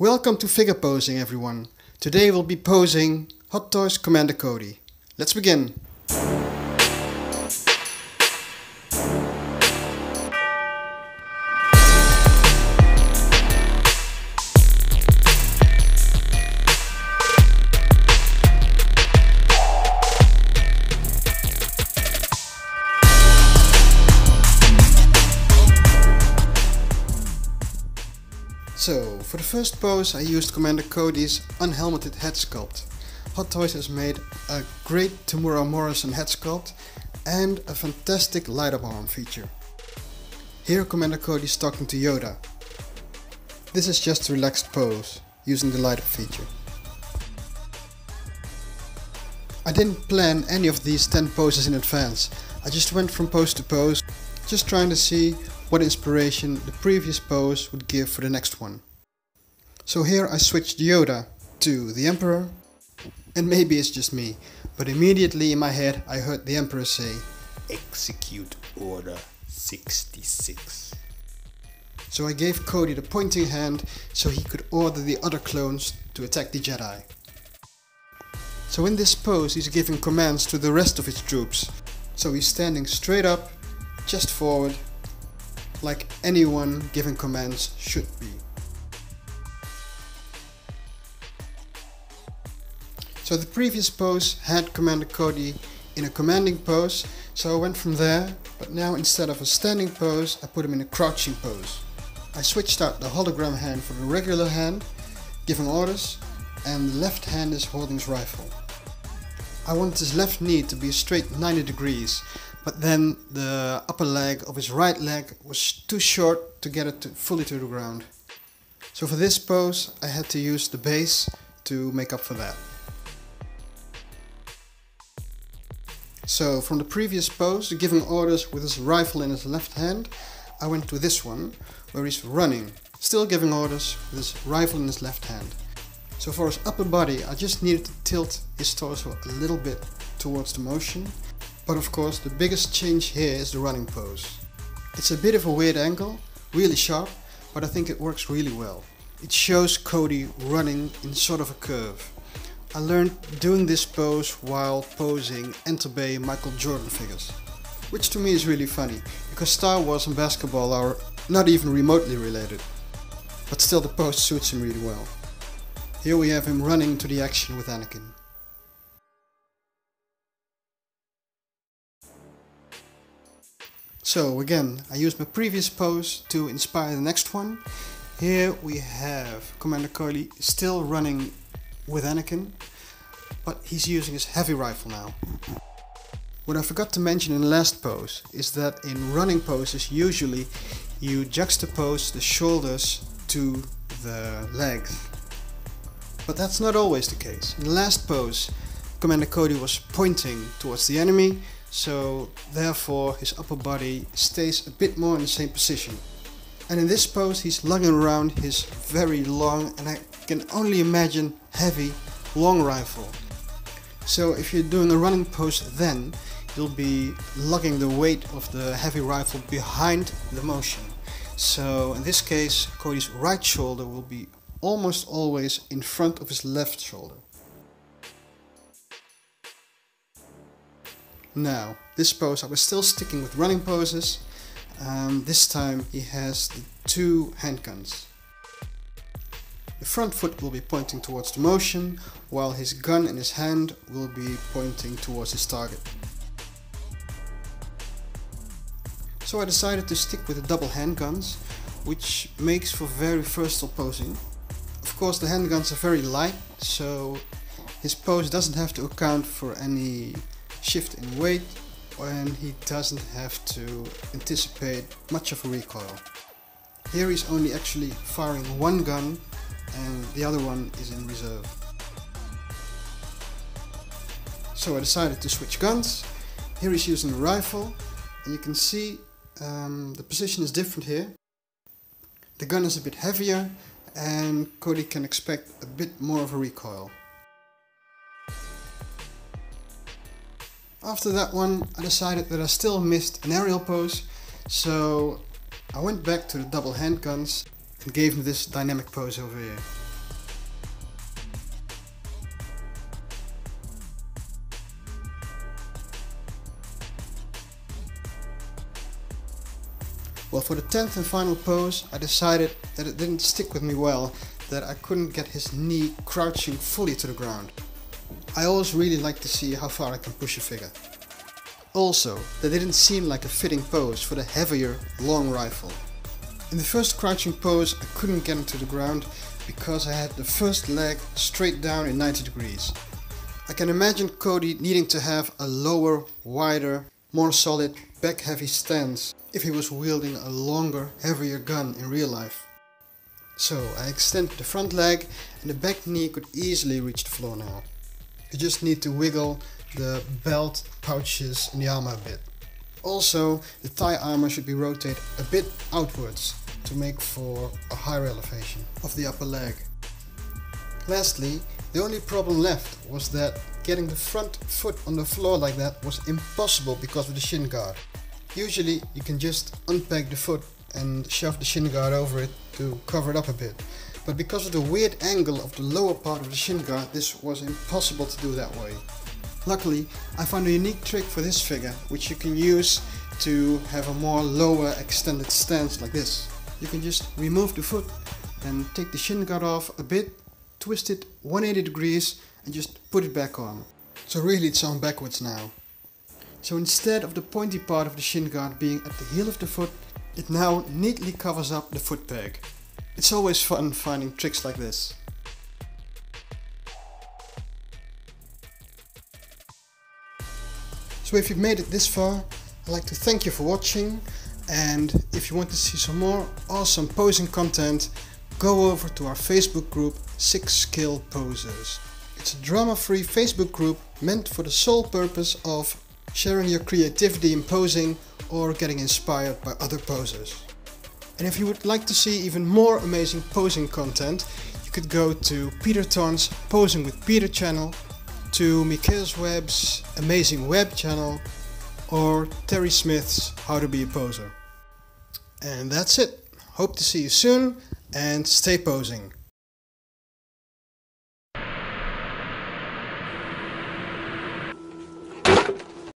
Welcome to figure posing, everyone. Today we'll be posing Hot Toys Commander Cody. Let's begin. So, for the first pose I used Commander Cody's unhelmeted head sculpt. Hot Toys has made a great Tamura Morrison head sculpt and a fantastic light-up arm feature. Here Commander Cody is talking to Yoda. This is just a relaxed pose, using the light-up feature. I didn't plan any of these 10 poses in advance. I just went from pose to pose, just trying to see what inspiration the previous pose would give for the next one. So here I switched Yoda to the Emperor, and maybe it's just me, but immediately in my head I heard the Emperor say, "Execute Order 66. So I gave Cody the pointing hand so he could order the other clones to attack the Jedi. So in this pose he's giving commands to the rest of his troops. So he's standing straight up, just forward, like anyone giving commands should be. So the previous pose had Commander Cody in a commanding pose, so I went from there, but now instead of a standing pose, I put him in a crouching pose. I switched out the hologram hand for the regular hand, giving orders, and the left hand is holding his rifle. I wanted his left knee to be a straight 90 degrees, but then the upper leg of his right leg was too short to get it fully to the ground. So for this pose I had to use the base to make up for that. So from the previous pose, giving orders with his rifle in his left hand, I went to this one where he's running, still giving orders with his rifle in his left hand. So for his upper body I just needed to tilt his torso a little bit towards the motion. But of course the biggest change here is the running pose. It's a bit of a weird angle, really sharp, but I think it works really well. It shows Cody running in sort of a curve. I learned doing this pose while posing Enter Bay Michael Jordan figures. Which to me is really funny, because Star Wars and basketball are not even remotely related. But still the pose suits him really well. Here we have him running to the action with Anakin. So again, I used my previous pose to inspire the next one. Here we have Commander Cody still running with Anakin, but he's using his heavy rifle now. What I forgot to mention in the last pose is that in running poses usually you juxtapose the shoulders to the legs. But that's not always the case. In the last pose, Commander Cody was pointing towards the enemy, so therefore his upper body stays a bit more in the same position. And in this pose he's lugging around his very long, and I can only imagine heavy, long rifle. So if you're doing a running pose then you'll be lugging the weight of the heavy rifle behind the motion. So in this case Cody's right shoulder will be almost always in front of his left shoulder. Now, this pose I was still sticking with running poses. This time he has the two handguns. The front foot will be pointing towards the motion, while his gun in his hand will be pointing towards his target. So I decided to stick with the double handguns, which makes for very versatile posing. Of course the handguns are very light, so his pose doesn't have to account for any shift in weight, and he doesn't have to anticipate much of a recoil. Here he's only actually firing one gun and the other one is in reserve. So I decided to switch guns. Here he's using the rifle, and you can see the position is different here. The gun is a bit heavier and Cody can expect a bit more of a recoil. After that one I decided that I still missed an aerial pose, so I went back to the double handguns and gave him this dynamic pose over here. Well, for the 10th and final pose, I decided that it didn't stick with me well, that I couldn't get his knee crouching fully to the ground. I always really like to see how far I can push a figure. Also, that didn't seem like a fitting pose for the heavier, long rifle. In the first crouching pose, I couldn't get him to the ground because I had the first leg straight down in 90 degrees. I can imagine Cody needing to have a lower, wider, more solid, back-heavy stance if he was wielding a longer, heavier gun in real life. So I extended the front leg and the back knee could easily reach the floor now. You just need to wiggle the belt pouches in the armor a bit. Also, the thigh armor should be rotated a bit outwards to make for a higher elevation of the upper leg. Lastly, the only problem left was that getting the front foot on the floor like that was impossible because of the shin guard. Usually you can just unpeg the foot and shove the shin guard over it to cover it up a bit. But because of the weird angle of the lower part of the shin guard, this was impossible to do that way. Luckily, I found a unique trick for this figure, which you can use to have a more lower extended stance like this. You can just remove the foot and take the shin guard off a bit, twist it 180 degrees and just put it back on. So really it's on backwards now. So instead of the pointy part of the shin guard being at the heel of the foot, it now neatly covers up the foot peg. It's always fun finding tricks like this. So if you've made it this far, I'd like to thank you for watching, and if you want to see some more awesome posing content, go over to our Facebook group 6 Skill Poses. It's a drama-free Facebook group meant for the sole purpose of sharing your creativity in posing or getting inspired by other posers. And if you would like to see even more amazing posing content, you could go to Peter Ton's Posing with Peter channel, to Michael's Webb's Amazing Web channel, or Terry Smith's How to Be a Poser. And that's it. Hope to see you soon, and stay posing.